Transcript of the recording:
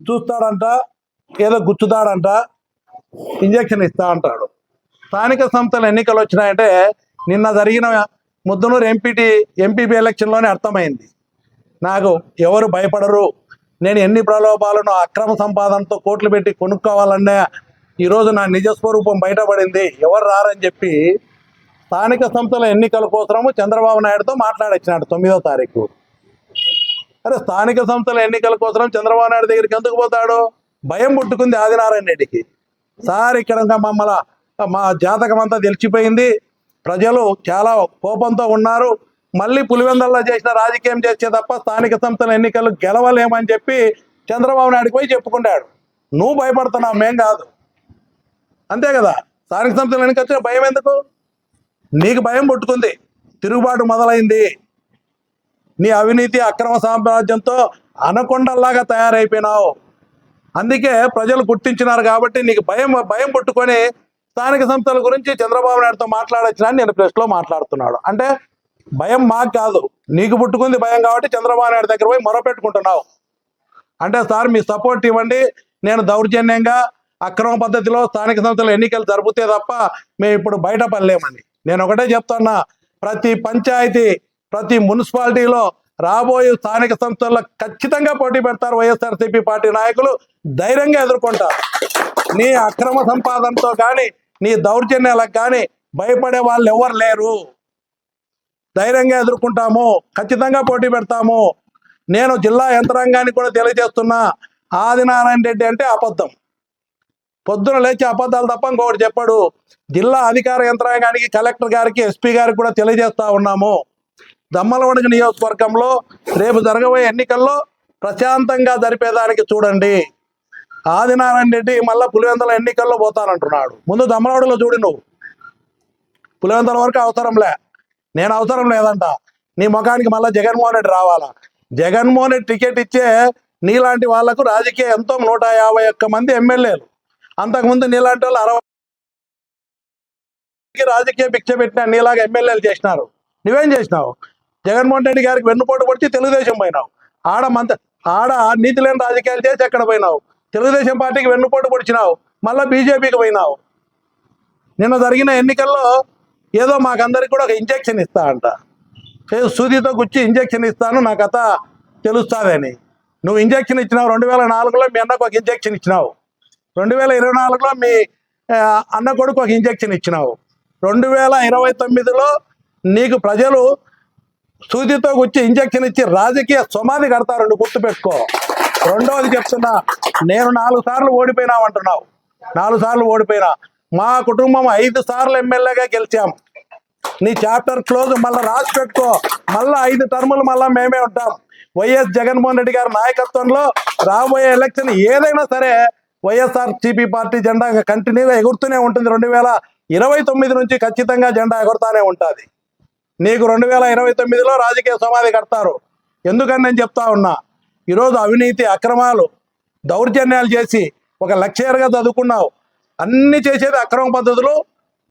చూస్తాడంట, ఏదో గుచ్చుతాడంట, ఇంజక్షన్ ఇస్తా అంటాడు. స్థానిక సంస్థల ఎన్నికలు వచ్చినాయంటే నిన్న జరిగిన ముద్దనూరు ఎంపీపీ ఎలక్షన్లోనే అర్థమైంది. నాకు ఎవరు భయపడరు, నేను ఎన్ని ప్రలోభాలను అక్రమ సంపాదనతో కోట్లు పెట్టి కొనుక్కోవాలన్నా ఈరోజు నా నిజస్వరూపం బయటపడింది, ఎవరు రారని చెప్పి స్థానిక సంస్థల ఎన్నికల కోసము చంద్రబాబు నాయుడుతో మాట్లాడొచ్చినాడు 9వ తారీఖు. అరే స్థానిక సంస్థల ఎన్నికల కోసం చంద్రబాబు నాయుడు దగ్గరికి ఎందుకు పోతాడు? భయం పుట్టుకుంది ఆదినారాయణ రెడ్డికి. సార్ ఇక్కడ మమ్మల్ని మా జాతకం అంతా తెలిసిపోయింది, ప్రజలు చాలా కోపంతో ఉన్నారు, మళ్ళీ పులివెందల్లో చేసిన రాజకీయం చేసే తప్ప స్థానిక సంస్థల ఎన్నికలు గెలవలేమని చెప్పి చంద్రబాబు నాయుడుకి పోయి చెప్పుకుంటాడు. నువ్వు భయపడుతున్నావు, మేం కాదు. అంతే కదా, స్థానిక సంస్థల ఎన్నిక వచ్చిన భయం ఎందుకు? నీకు భయం పుట్టుకుంది, తిరుగుబాటు మొదలైంది, నీ అవినీతి అక్రమ సామ్రాజ్యంతో అనకొండల్లాగా తయారైపోయినావు. అందుకే ప్రజలు గుర్తించినారు కాబట్టి నీకు భయం పుట్టుకొని స్థానిక సంస్థల గురించి చంద్రబాబు నాయుడుతో మాట్లాడొచ్చినా నేను ప్రెస్లో మాట్లాడుతున్నాడు. అంటే భయం మాకు కాదు, నీకు పుట్టుకుంది భయం కాబట్టి చంద్రబాబు నాయుడు దగ్గర పోయి మొరపెట్టుకుంటున్నావు. అంటే సార్ మీ సపోర్ట్ ఇవ్వండి, నేను దౌర్జన్యంగా అక్రమ పద్ధతిలో స్థానిక సంస్థల ఎన్నికలు జరిపితే తప్ప మేము ఇప్పుడు బయటపడలేమని. నేను ఒకటే చెప్తున్నా, ప్రతి పంచాయతీ ప్రతి మున్సిపాలిటీలో రాబోయే స్థానిక సంస్థల్లో ఖచ్చితంగా పోటీ పెడతారు వైఎస్ఆర్సీపీ పార్టీ నాయకులు, ధైర్యంగా ఎదుర్కొంటారు. నీ అక్రమ సంపాదనతో కానీ నీ దౌర్జన్యాలకు కానీ భయపడే వాళ్ళు ఎవరు లేరు. ధైర్యంగా ఎదుర్కొంటాము, ఖచ్చితంగా పోటీ పెడతాము. నేను జిల్లా యంత్రాంగానికి కూడా తెలియజేస్తున్నా, ఆదినారాయణ రెడ్డి అంటే అబద్ధం, పొద్దున లేచి అబద్ధాలు తప్ప ఇంకొకటి చెప్పాడు. జిల్లా అధికార యంత్రాంగానికి, కలెక్టర్ గారికి, ఎస్పీ గారికి కూడా తెలియజేస్తా ఉన్నాము, దమ్మలవడగ నియోజకవర్గంలో రేపు జరగబోయే ఎన్నికల్లో ప్రశాంతంగా జరిపేదానికి చూడండి. ఆదినారాయణ రెడ్డి మళ్ళీ పులివెందుల ఎన్నికల్లో పోతానంటున్నాడు. ముందు దమ్మలవడలో చూడు, నువ్వు పులివెందుల వరకు అవసరంలే, నేను అవసరం లేదంట. నీ ముఖానికి మళ్ళీ జగన్మోహన్ రెడ్డి రావాలా? జగన్మోహన్ రెడ్డి టికెట్ ఇచ్చే నీలాంటి వాళ్లకు రాజకీయ ఎంతో 151 మంది ఎమ్మెల్యేలు, అంతకుముందు నీలాంటి వాళ్ళు 60 రాజకీయ భిక్ష పెట్టిన నీలాగా ఎమ్మెల్యేలు చేసినారు. నువ్వేం చేసినావు? జగన్మోహన్ రెడ్డి గారికి వెన్నుపోటు పొడిచి తెలుగుదేశం పోయినావు. ఆడ నీతి లేని రాజకీయాలు చేసి ఎక్కడ పోయినావు? తెలుగుదేశం పార్టీకి వెన్నుపోటు పొడిచినావు, మళ్ళీ బీజేపీకి పోయినావు. నిన్న జరిగిన ఎన్నికల్లో ఏదో మాకందరికి కూడా ఒక ఇంజక్షన్ ఇస్తా అంట, సూదితో గుచ్చి ఇంజక్షన్ ఇస్తాను, నా కథ తెలుస్తుందని. నువ్వు ఇంజక్షన్ ఇచ్చినావు 2004లో, మీ అన్నకు ఒక ఇంజక్షన్ ఇచ్చినావు. 2024లో మీ అన్న కొడుకు ఒక ఇంజక్షన్ ఇచ్చినావు. 2029లో నీకు ప్రజలు సూదితో గుచ్చి ఇంజక్షన్ ఇచ్చి రాజకీయ సమాధి కడతారు, నువ్వు గుర్తుపెట్టుకో. రెండవది చెప్తున్నా, నేను 4 సార్లు ఓడిపోయినామంటున్నావు. 4 సార్లు ఓడిపోయినా. మా కుటుంబం 5 సార్లు ఎమ్మెల్యేగా గెలిచాం. నీ చాప్టర్ క్లోజ్, మళ్ళీ రాసి పెట్టుకో. మళ్ళీ 5 టర్ములు మళ్ళీ మేమే ఉంటాం. వైఎస్ జగన్మోహన్ రెడ్డి గారి నాయకత్వంలో రాబోయే ఎలక్షన్ ఏదైనా సరే వైఎస్ఆర్సీపీ పార్టీ జెండా కంటిన్యూగా ఎగురుతూనే ఉంటుంది. 2029 నుంచి ఖచ్చితంగా జెండా ఎగురుతూనే ఉంటుంది. నీకు 2029లో రాజకీయ సమాధి కడతారు. ఎందుకని నేను చెప్తా ఉన్నా, ఈరోజు అవినీతి అక్రమాలు దౌర్జన్యాలు చేసి ఒక లెక్చరర్గా చదువుకున్నావు, అన్ని చేసేది అక్రమ పద్ధతులు,